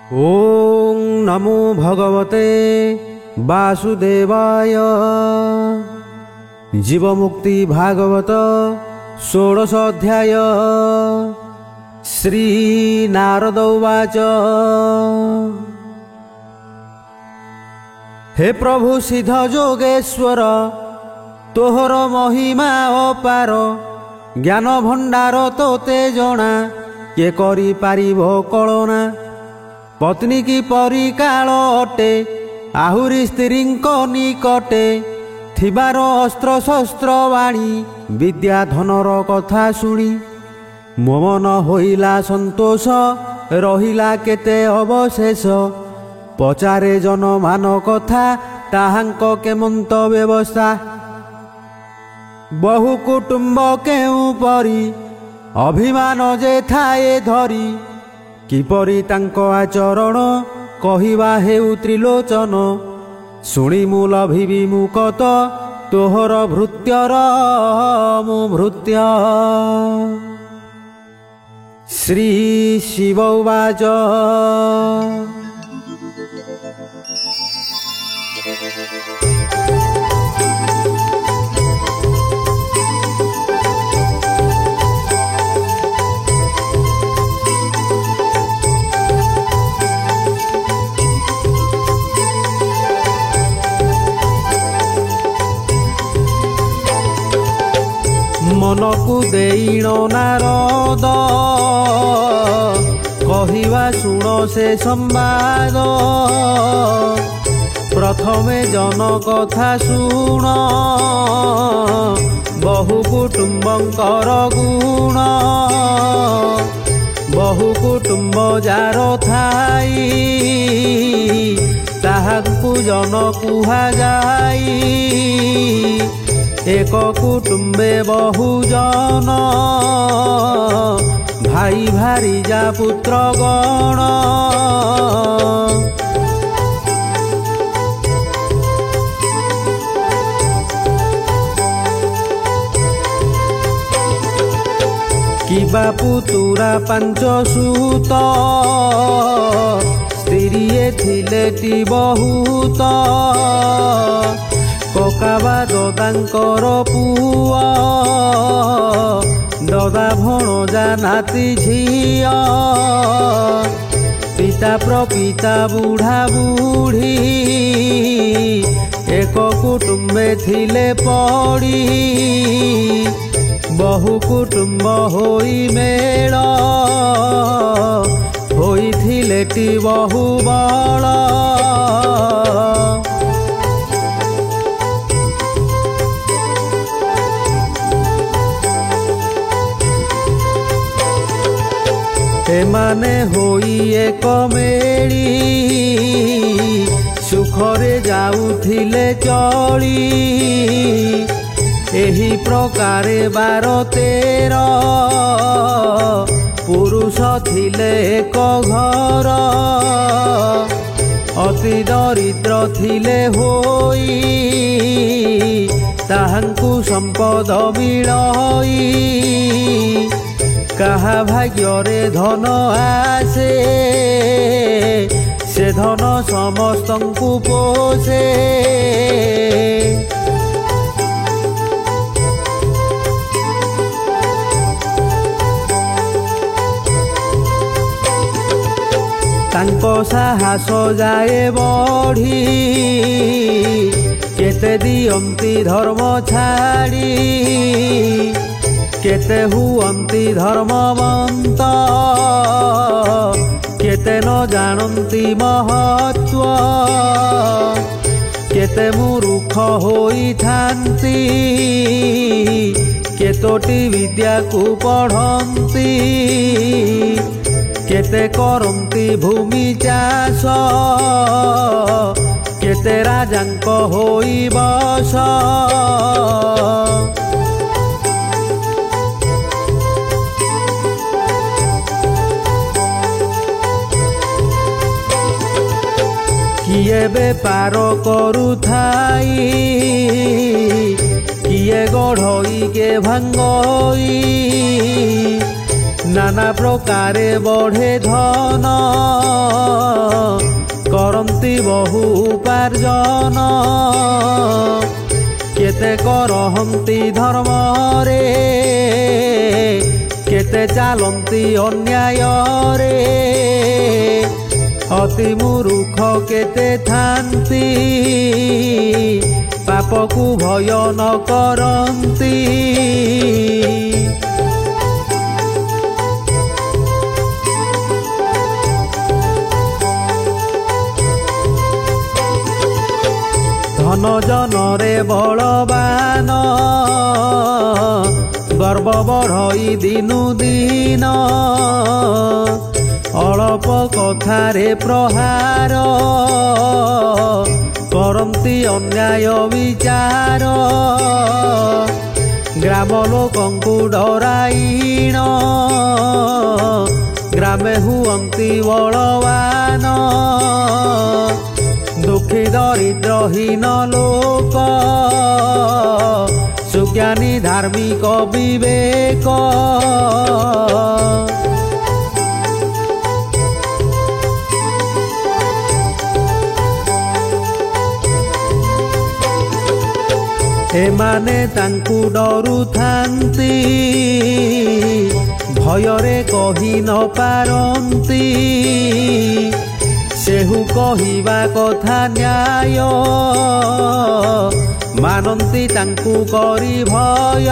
ओं नमो भगवते वासुदेवाय। जीवमुक्ति भागवत षोडश अध्याय। श्री नारद उवाच। हे प्रभु सिद्ध जोगेश्वर, तोहर महिमा अपार, ज्ञान भंडार तोते जना, के करि पारिब कळना। पत्नी की परिकाल अटे, आहुरी स्त्रींक निकटे, थिबार अस्त्र शस्त्र बाणी, विद्या धनर कथा शुणी। मो मन होइला संतोष, रहिला केते अवशेष। पचारे जनमान कथा, ताहांक केमंत व्यवस्था। बहु कुटुंब केउ परी, अभिमान जे थाए धरी। किपरि तांको आचरण, कहिबा हेउ त्रिलोचन। शुणी मु लभिबि मुकत, तोहर भृत्यर मु भृत्य। श्री शिव उवाच। मनकु देइण नारद, कहिवा शुण से संवाद। प्रथमे जन कथा शुण, बहु कुटुंबंकर गुण। बहु कुटुंब जार थाई, ताहाकु जन कुहा जाई। एक कुटुंबे बहुजन, भाई भारिजा पुत्र गण। किबा पुतुरा पांच सूत, स्त्रीए थिलेटी बहुत। ककाबा ददांकर पुआ, ददा भणजा नाती झिया। पिता प्रपिता बुढ़ा बुढ़ी, एक कुटुंबे थिले पड़ी। बहु कुटुंब होई मेल, होइथिलेटी बहु बल। एमाने होई एक मेली, सुखरे जाउथिले चली। एही प्रकारे 12-13 पुरुष थिले एक घर। अति दरिद्र थिले होई, ताहांकु संपद मिलई। काहा भाग्यरे धन आसे, से धन समस्तंकु पोषे। तांको साहस जाए बढ़ी, केते दियंती धर्म छाड़ी। केते हुअंती धर्मवंत, केते न जानती महत्व। केते मूर्ख होई थांती, केतोटी विद्या को पढ़ंती। केते करंती भूमि चाष, केते राजांक होई बस। किए बेपार करुथाई, किए गढ़ई के भांगई। नाना प्रकारे बढ़े धन करन्ति बहु उपार्जन केते करहन्ति धर्म रे केते चालन्ति अन्याय रे अति मूर्ख केते थान्ति पाप को भय न करन्ति धन जनरे बलवान गर्व बढ़ई दिनु दिन अल्प कथारे प्रहार करन्ति अन्याय विचार ग्राम लोकंकु डराइण ग्रामे हुअन्ति बलवान दुखी दरिद्रहीन लोक सुज्ञानी धार्मिक विवेक एमाने तांकु डरुथान्ति भयरे कहि न पारन्ति सेहु कहिबा कथा न्याय मानन्ति तांकु करी भय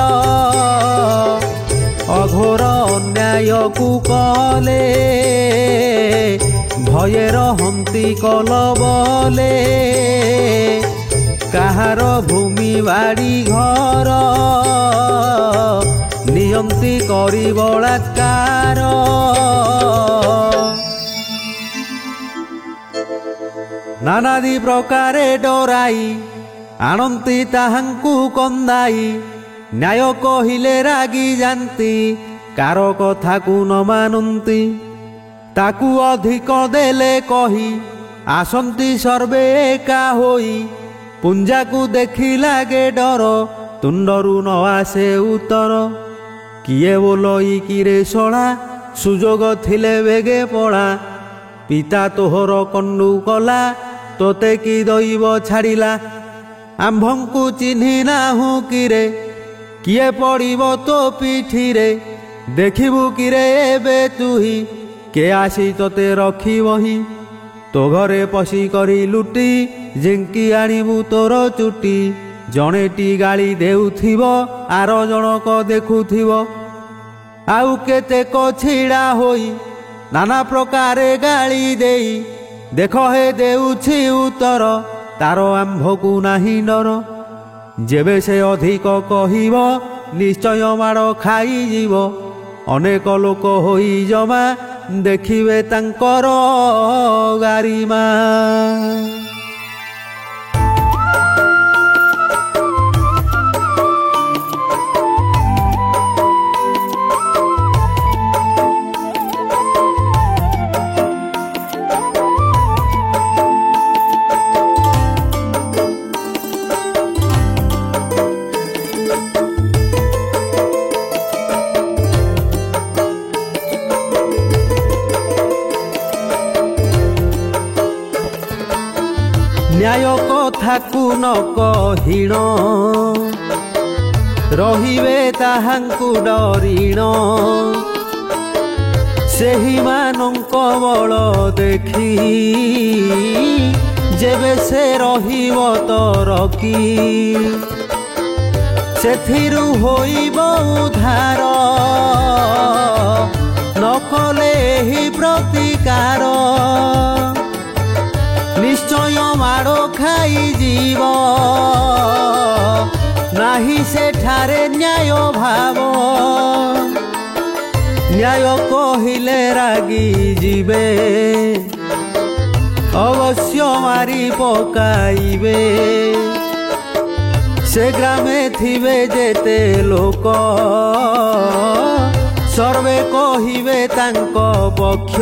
अघोर अन्याय कु कले भये रहन्ति कलबले काहार भूमि बाड़ी घर नियन्ति करी बलात्कार नानादि प्रकारे डराई आणन्ति ताहांकु कंदाई न्याय कहिले रागी जानती कार कथा को न मानन्ति ताकू अधिक देले कही आसन्ति सर्वे एका होई पुंजा को देखी लागे डर तुंडरू न आसे उत्तर किए बोलई किरे शोणा सुजोग थिले बेगे पड़ा पिता तोहर कंडू कला तोते की दैव छाड़िला आंभंकु चिन्हि नाहु किरे किए पड़िब तो पिठी रे देखिबु किरे एबे तुही के आसी तोते रखिबही तो घरे पशी करी लुटी जिंकी आनिबु तोर चुटी जणेटी गाली देउथिबो आर जनक देखुथिबो आउ केतेक छिड़ा होई नाना प्रकारे गाली देई देख हे देउछि उत्तर तार आंभकु नाही डर जेबे से अधिक कहिब निश्चय माड़ खाइजिब अनेक लोक होई जमा देखिबे तांकर गारिमा न्याय कथा को न कहिण रहिबे ताहांकु डरिण सेही मानंक बल देखी जेबे से रहिब तरकी सेथिरु होइब उद्धार न कले एही प्रतिकार निश्चय माड़ खाई जीव नाही सेठारे न्याय भाव न्याय कहिले रागी जीवे अवश्य मारी पकाइबे से ग्रामे थिबे जेते लोक सर्वे कहिबे तांक पक्ष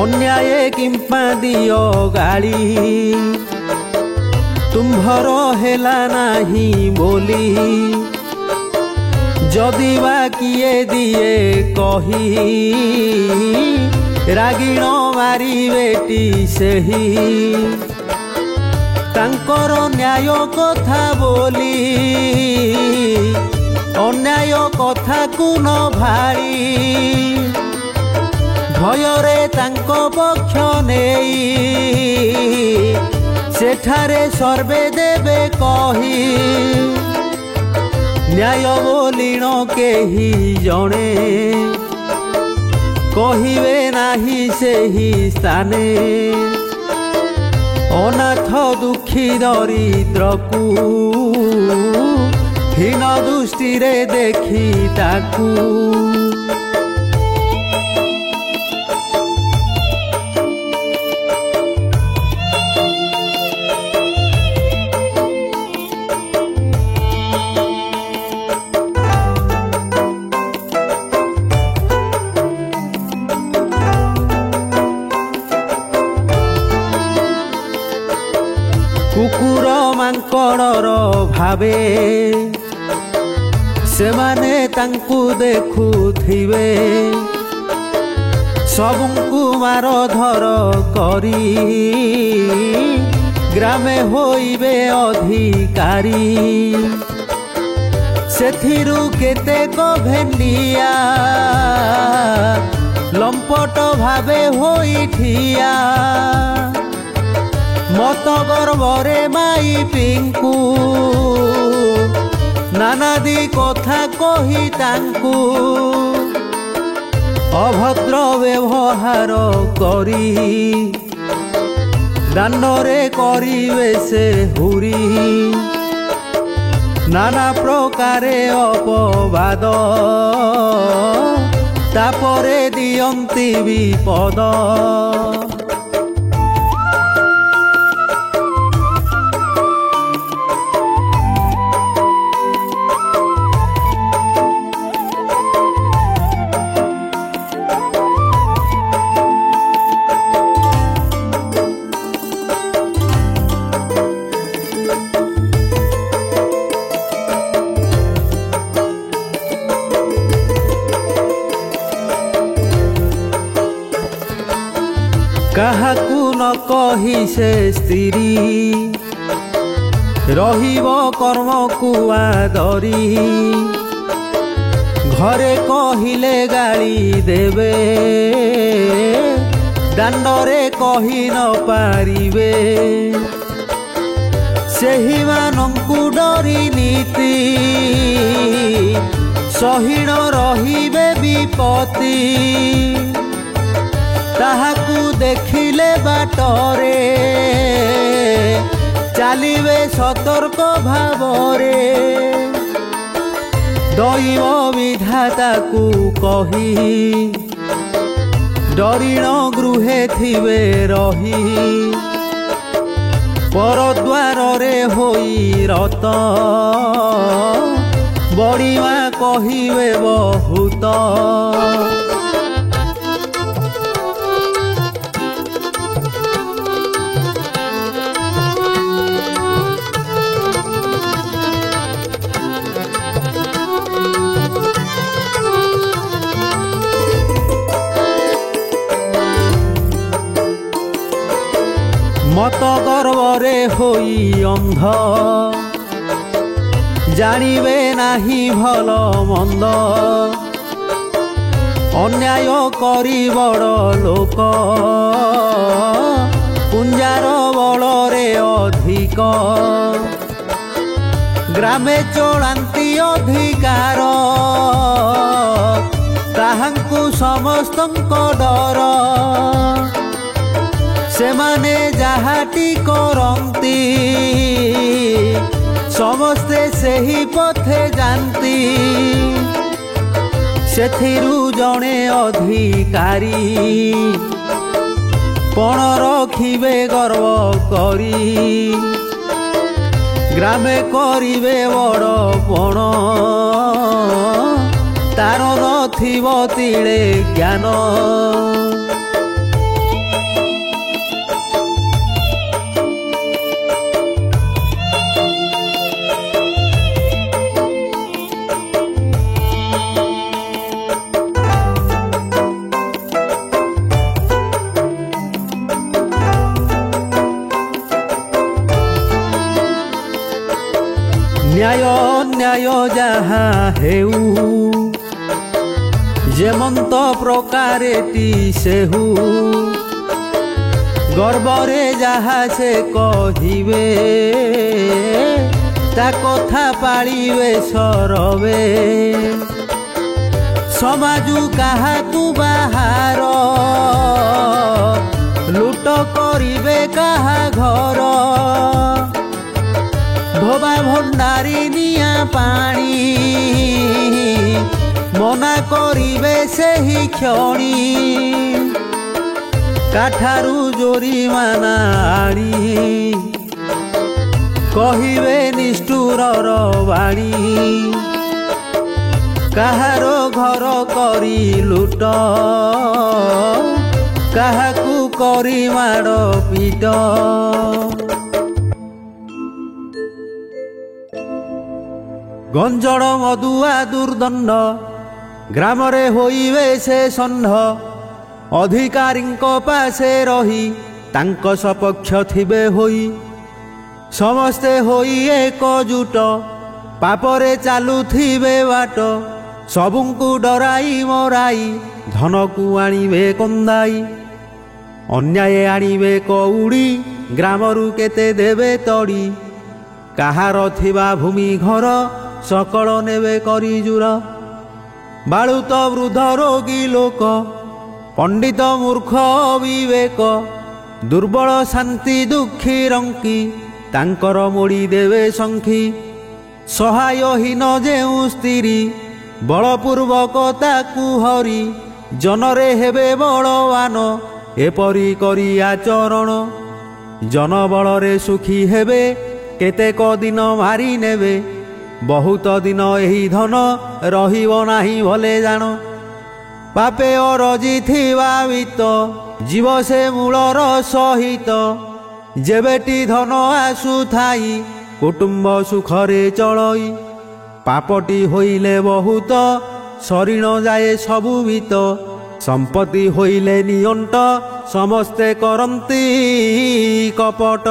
ଅନ୍ୟାୟ କିମ୍ପା ଦିଅ ଗାଳି ତୁମ୍ଭର ହେଲା ନାହିଁ ବୋଲି ଯଦି ବା କିଏ ଦିଏ କହି ରାଗିଣ ମାରିବେଟି ସେହି ତାଙ୍କର ନ୍ୟାୟ କଥା ବୋଲି ଅନ୍ୟାୟ କଥାକୁ ନ ଭାଳି ଭୟରେ ତାଙ୍କ ପକ୍ଷ ନେଇ ସେଠାରେ ସର୍ବେ ଦେବେ କହି ନ୍ୟାୟ ବୋଲିଣ କେହି ଜଣେ କହିବେ ନାହିଁ ସେହି ସ୍ଥାନେ ଅନାଥ ଦୁଃଖୀ ଦରିଦ୍ରକୁ ହୀନ ଦୃଷ୍ଟିରେ ଦେଖି ତାକୁ କୁକୁର ମାଙ୍କଡ଼ର ଭାବେ ସେମାନେ ତାଙ୍କୁ ଦେଖୁଥିବେ ସବୁଙ୍କୁ ମାର ଧର କରି ଗ୍ରାମେ ହୋଇବେ ଅଧିକାରୀ ସେଥିରୁ କେତେକ ଭେଣ୍ଡିଆ ଲମ୍ପଟ ଭାବେ ହୋଇ ଠିଆ ମତ ଗର୍ବରେ ମାଇପିଙ୍କୁ ନାନାଦି କଥା କହି ତାଙ୍କୁ ଅଭଦ୍ର ବ୍ୟବହାର କରି ଦାଣ୍ଡରେ କରିବେ ସେ ହୁରି ନାନା ପ୍ରକାରେ ଅପବାଦ ତାପରେ ଦିଅନ୍ତି ବିପଦ କାହାକୁ ନ କହି ସେ ସ୍ତ୍ରୀ ରହିବ କର୍ମକୁ ଆଦରି ଘରେ କହିଲେ ଗାଳି ଦେବେ ଦାଣ୍ଡରେ କହି ନ ପାରିବେ ସେହିମାନଙ୍କୁ ଡରି ନୀତି ସହିଣ ରହିବେ ବିପତ୍ତି ତାହାକୁ ଦେଖିଲେ ବାଟରେ ଚାଲିବେ ସତର୍କ ଭାବରେ ଦୈବ ବିଧାତାକୁ କହି ଡରିଣ ଗୃହେ ଥିବେ ରହି ପରଦ୍ୱାରରେ ହୋଇ ରତ ବଡ଼ିମା କହିବେ ବହୁତ ମତ ଗର୍ବରେ ହୋଇ ଅନ୍ଧ ଜାଣିବେ ନାହିଁ ଭଲ ମନ୍ଦ ଅନ୍ୟାୟ କରି ବଡ଼ ଲୋକ ପୁଞ୍ଜାର ବଳରେ ଅଧିକ ଗ୍ରାମେ ଚଳାନ୍ତି ଅଧିକାର ତାହାଙ୍କୁ ସମସ୍ତଙ୍କ ଡର ସେମାନେ ଯାହାଟି କରନ୍ତି ସମସ୍ତେ ସେହି ପଥେ ଯାଆନ୍ତି ସେଥିରୁ ଜଣେ ଅଧିକାରୀ ପଣ ରଖିବେ ଗର୍ବ କରି ଗ୍ରାମେ କରିବେ ବଡ଼ ପଣ ତାର ନଥିବ ତିଳେ ଜ୍ଞାନ न्याय अन्याय जहा हेउ जेमंत प्रकारेटी सेहु गर्वरे जहा से कहिबे ता कथा पालिबे सरवे समाजु काहाकु बाहार लुट करिबे काहा घर भोबा भंडारी निया पानी मना करिबे सेही क्षणी काठारू जोरीमाना आनी कहिबे निष्ठुरर बाणी काहारो घर करी लुट काहाकू करी माड़ पीट गंजड़ मदुआ दुर्दंड ग्रामरे होइबे से षण्ढ अधिकारी पासे रही तांक सपक्ष थिबे होई समस्ते होई एकजुट पापरे चालुथिबे बाट सबुंकु डराई मराई धनकु आनिबे कंदाई अन्याय आनिबे कौड़ी ग्रामरु केते देबे तड़ी काहार थिबा भूमि घर सकल नेबे करी जुर बालुत वृद्ध रोगी लोक पंडित मूर्ख विवेक दुर्बल शांति दुखी रंकी तांकर मोड़ी देवे संखी सहायहीन जेउ स्त्री बलपूर्वक ताकू हरी जनरे हेबे बलवान एपरी करी आचरण जनबलरे सुखी हेबे केतेक दिन मारी नेबे बहुत दिन एही धन रहिबो नाही भले जान पापे अरजी थिबा वित जीव से मूलर सहित जेबेटी धन आसु थाई कुटुंब सुखरे चलई पापटी होइले बहुत शरीर जाए सबु वित संपत्ति होइले नियंट समस्ते करंती कपट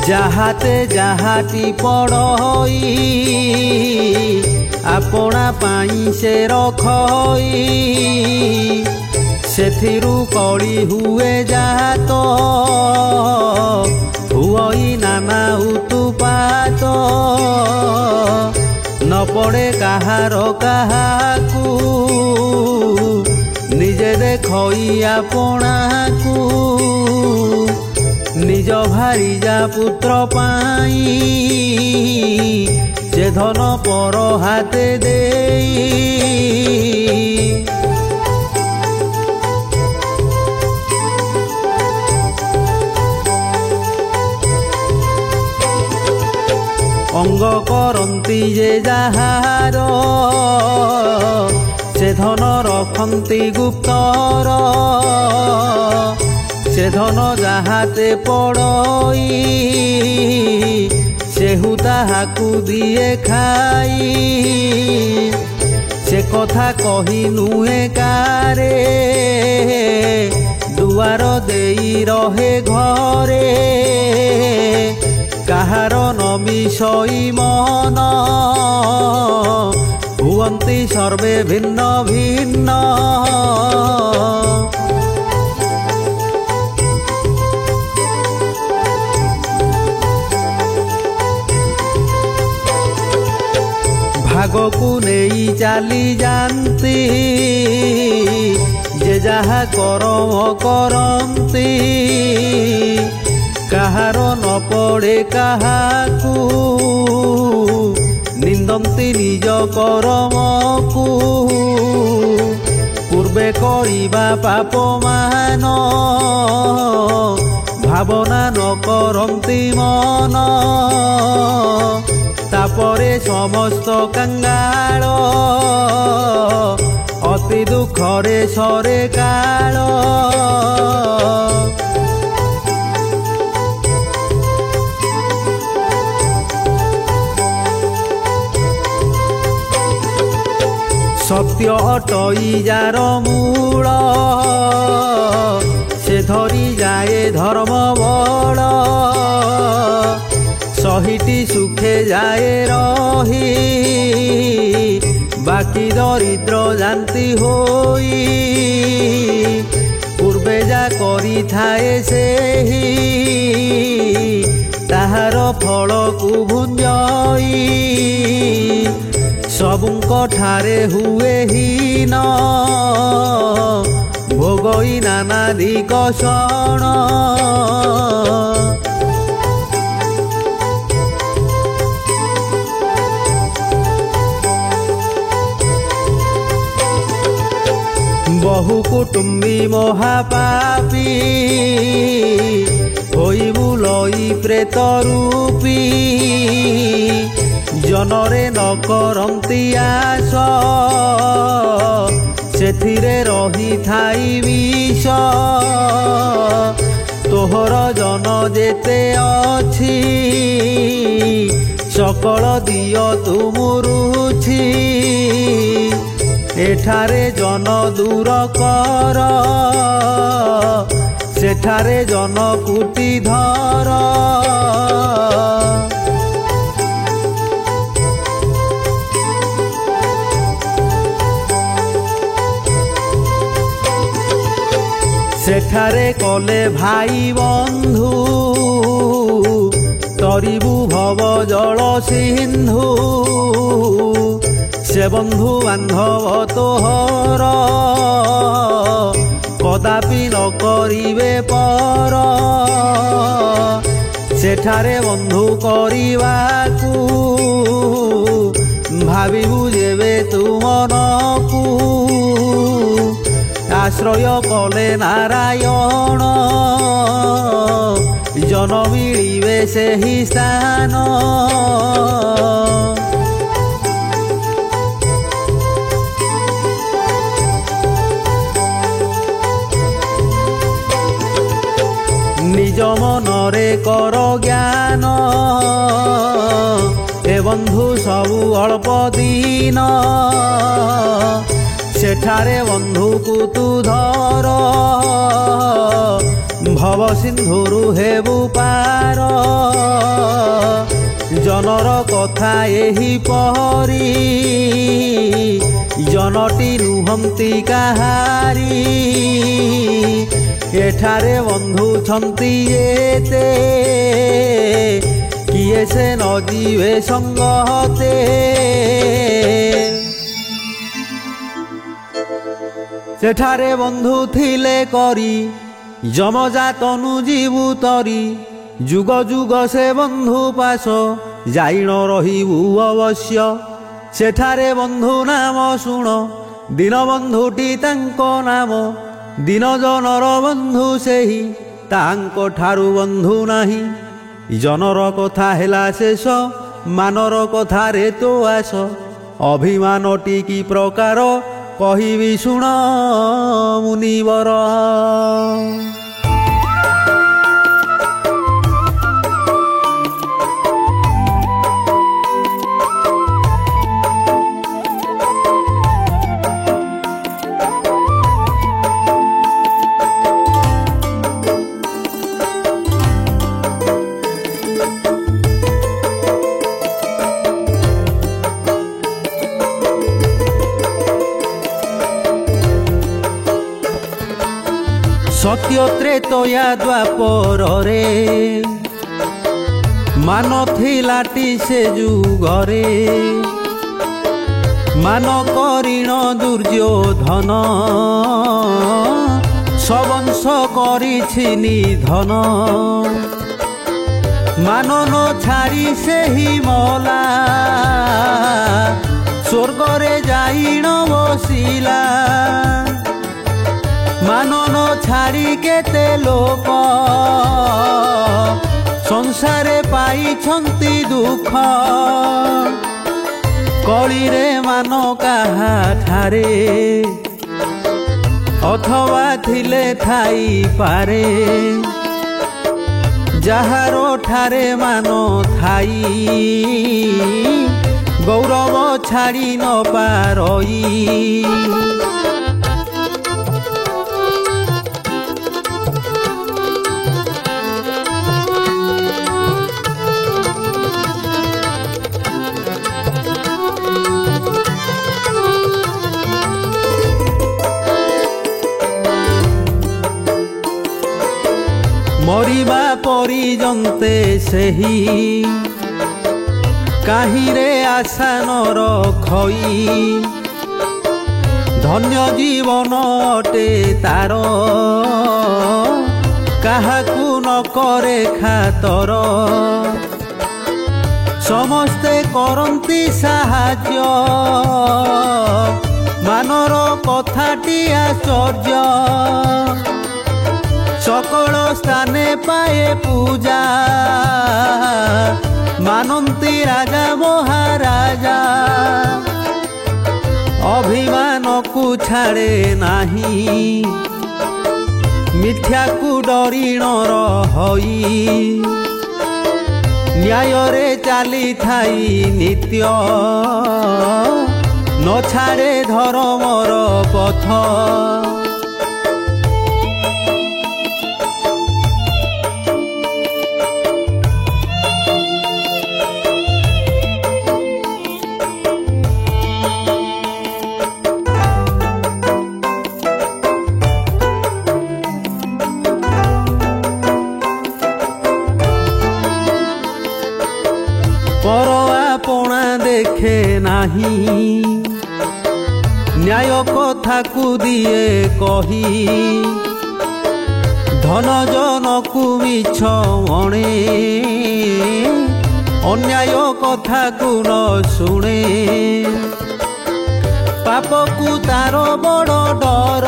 जहाते जहाटी पड़ई आपना पाई से रखई सेथिरु कली हुए जात हुई नाना उत्पात न पड़े काहार काहाकू निजे देखई आपनाकू निज भारिजा पुत्र पाई से धन पर हाते देई अंग करंती जे जाहार से धन रखंती गुप्तर से धन जाहाते पड़ई सेहु ताहाकू दिए खाई से कथा कही नुहे कारे दुआर देई रहे घरे काहार नमिषई मन हुअन्ति सर्वे भिन्न भिन्न भागकू नहीं चली जानती जे जहा करम करती काहार न पड़े काहाकू निंदंती निज करमकू पूर्वे करिबा पाप मान भावना न करंती मन तापरे समस्त कंगाल ଅତି ଦୁଃଖରେ ସରେ କାଳ। ସତ୍ୟ ଅଟଇ ଯାର ମୂଳ ସେ ଧରି ଯାଏ ଧର୍ମ ବଳ। ସହିଟି ସୁଖେ ଯାଏ ରହି ବାକି ଦରିଦ୍ର ଯାନ୍ତି ହୋଇ। ପୂର୍ବେ ଯା କରିଥାଏ ସେହି ତାହାର ଫଳକୁ ଭୁଞ୍ଜଇ। ସବୁଙ୍କ ଠାରେ ହୁଏ ହୀନ ଭୋଗଇ ନାନାଦି କଷଣ। ବହୁ କୁଟୁମ୍ବୀ ମହାପାପୀ ହୋଇ ବୁଲଇ ପ୍ରେତ ରୂପୀ। ଜନରେ ନ କରନ୍ତି ଆଶ ସେଥିରେ ରହିଥାଇ ବିଷ। ତୋହର ଜନ ଯେତେ ଅଛି ସକଳ ଦିଅ ତୁମୁରୁଛି। ଏଠାରେ ଜନ ଦୂର କର ସେଠାରେ ଜନ କୁଟି ଧର। ସେଠାରେ କଲେ ଭାଇ ବନ୍ଧୁ ତରିବୁ ଭବ ଜଳ ସିନ୍ଧୁ। ସେ ବନ୍ଧୁ ବାନ୍ଧବ ତୋହର କଦାପି ନ କରିବେ ପର। ସେଠାରେ ବନ୍ଧୁ କରିବାକୁ ଭାବିବୁ ଯେବେ ତୁ ମନକୁ। ଆଶ୍ରୟ କଲେ ନାରାୟଣ ଜନ ମିଳିବେ ସେହି ସ୍ଥାନ। ନିଜ ମନରେ କର ଜ୍ଞାନ ଏ ବନ୍ଧୁ ସବୁ ଅଳ୍ପ ଦିନ। ସେଠାରେ ବନ୍ଧୁକୁ ତୁ ଧର ଭବ ସିନ୍ଧୁରୁ ହେବୁ ପାର। ଜନର କଥା ଏହିପରି ଜନଟି ନୁହନ୍ତି କାହାରି। ଏଠାରେ ବନ୍ଧୁ ଛନ୍ତି ଏତେ କିଏ ସେ ନ ଯିବେ ସଙ୍ଗତେ। ସେଠାରେ ବନ୍ଧୁ ଥିଲେ କରି ଯମଜା ତନୁ ଯିବୁ ତରି। ଯୁଗ ଯୁଗ ସେ ବନ୍ଧୁ ପାଶ ଯାଇଣ ରହିବୁ ଅବଶ୍ୟ। ସେଠାରେ ବନ୍ଧୁ ନାମ ଶୁଣ ଦୀନବନ୍ଧୁଟି ତାଙ୍କ ନାମ। ଦିନ ଜନର ବନ୍ଧୁ ସେହି ତାଙ୍କ ଠାରୁ ବନ୍ଧୁ ନାହିଁ। ଜନର କଥା ହେଲା ଶେଷ ମାନର କଥାରେ ତୋ ଆସ। ଅଭିମାନଟି କି ପ୍ରକାର କହିବି ଶୁଣ ମୁନିବର। ସତ୍ୟ ତ୍ରେତୟା ଦ୍ୱାପରରେ ମାନ ଥିଲାଟି ସେ ଯୁଗରେ। ମାନ କରିଣ ଦୁର୍ଯ୍ୟୋଧନ ସବଂଶ କରିଛି ନିଧନ। ମାନ ନ ଛାଡ଼ି ସେହି ମଲା ସ୍ୱର୍ଗରେ ଯାଇଣ ବସିଲା। ମାନ ନ ଛାଡ଼ି କେତେ ଲୋକ ସଂସାରେ ପାଇଛନ୍ତି ଦୁଃଖ। କଳିରେ ମାନ କାହା ଠାରେ अथवा थिले थाई पारे जाहारो ठारे मानो थाई गौरव छाड़ी न पारई मरिबा परिजन्ते सेही काहिरे आशा न रखई धन्य जीवन अटे तार काहाकू न करे खातर समस्ते करन्ति साहाय्य मानर कथाटी आश्चर्य सकल स्थाने पाए पूजा मानन्ति राजा महाराजा अभिमान को छाड़े नाही मिथ्या को डरी न रही न्याय रे चाली थाई नित्य न छाड़े धर्मर पथ पर आपणा देखे नाही न्याय कथा को दिए कही धन जन को मिछ मणे अन्याय कथा को न शुणे पाप को तार बड़ डर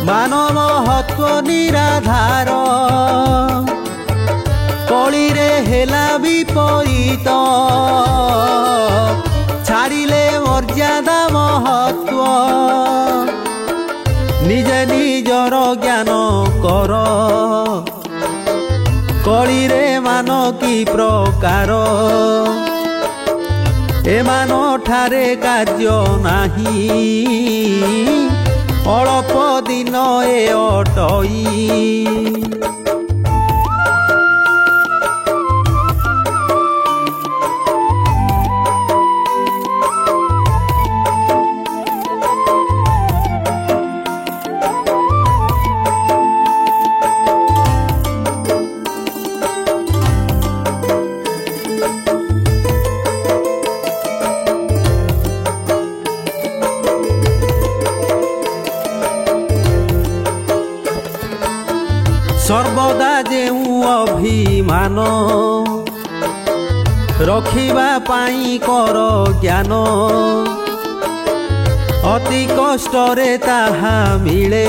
मानव महत्व निराधार कली रे हेला विपरीत छाड़िले मर्यादा महत्व निजे निजर ज्ञान कर कली रे मान की प्रकार एमान ठारे कार्य नाही अल्प दिन ए अटई सर्वदा जेउ अभिमान रखिबा पाई कर ज्ञान अति कष्टरे ताहा मिले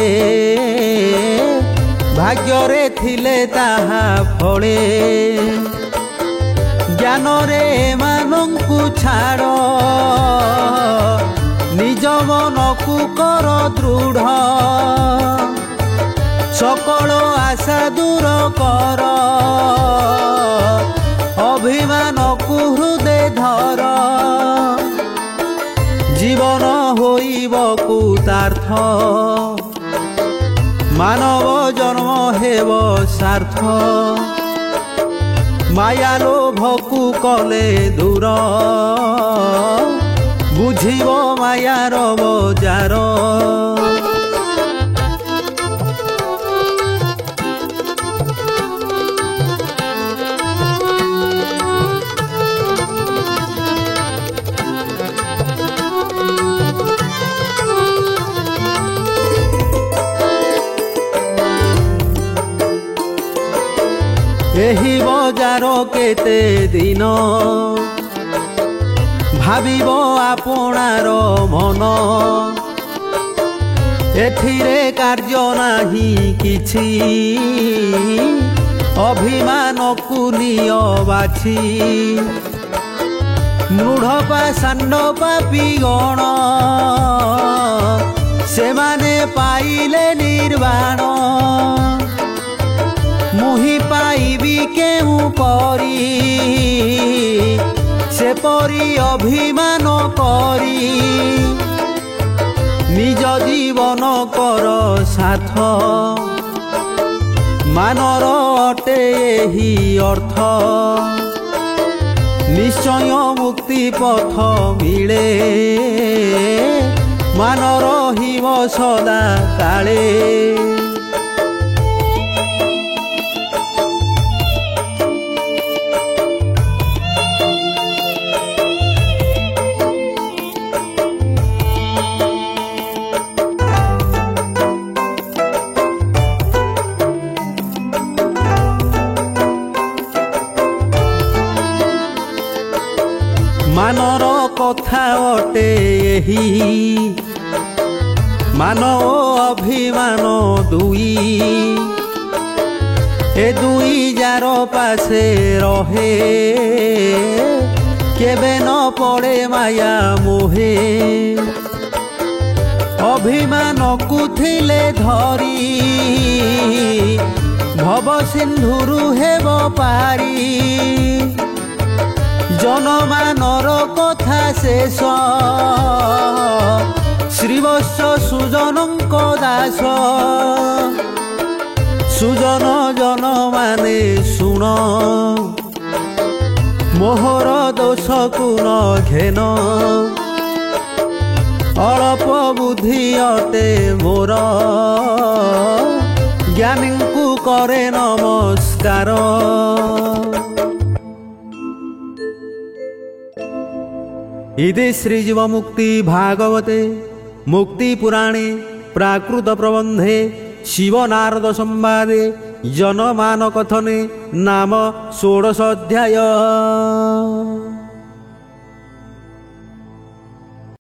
भाग्यरे थिले ताहा फले ज्ञान रे मानंकु छाड़ निज मन को कर दृढ़ सकल आशा दूर कर अभिमान को हृदय धर जीवन होइब कृतार्थ मानव जन्म हेब सार्थ माया लोभ को कले दूर बुझिब मायार बजार एही बजार केते दिन भाविब आपणार मन एथिरे कार्य नाही किछि अभिमान को निय बाछि मृढ़ पाषाण्ड पापी गण सेमाने पाइले निर्वाण मुहि पाइबी केउ परी से परी अभिमान करी निज जीवन कर साथ मानर अटे एही अर्थ निश्चय मुक्ति पथ मिले मान रहिब सदा काले मानर कथा अटे एही मान ओ अभिमान दुई ए दुई जार पासे रहे केबे न पड़े माया मोहे अभिमान कुथिले धरी भव सिंधुरु हेब पारी जनमानर कथा शेष श्रीवत्स सुजनक दास सुजन जन माने शुण मोहर दोष को न घेन अल्प बुद्धि अटे मोर ज्ञानी को करे नमस्कार। इति श्रीजीवमुक्ति भागवते मुक्ति पुराणे प्राकृत प्रबंधे शिवनारद संवादे जनमान कथने नाम 16 अध्याय।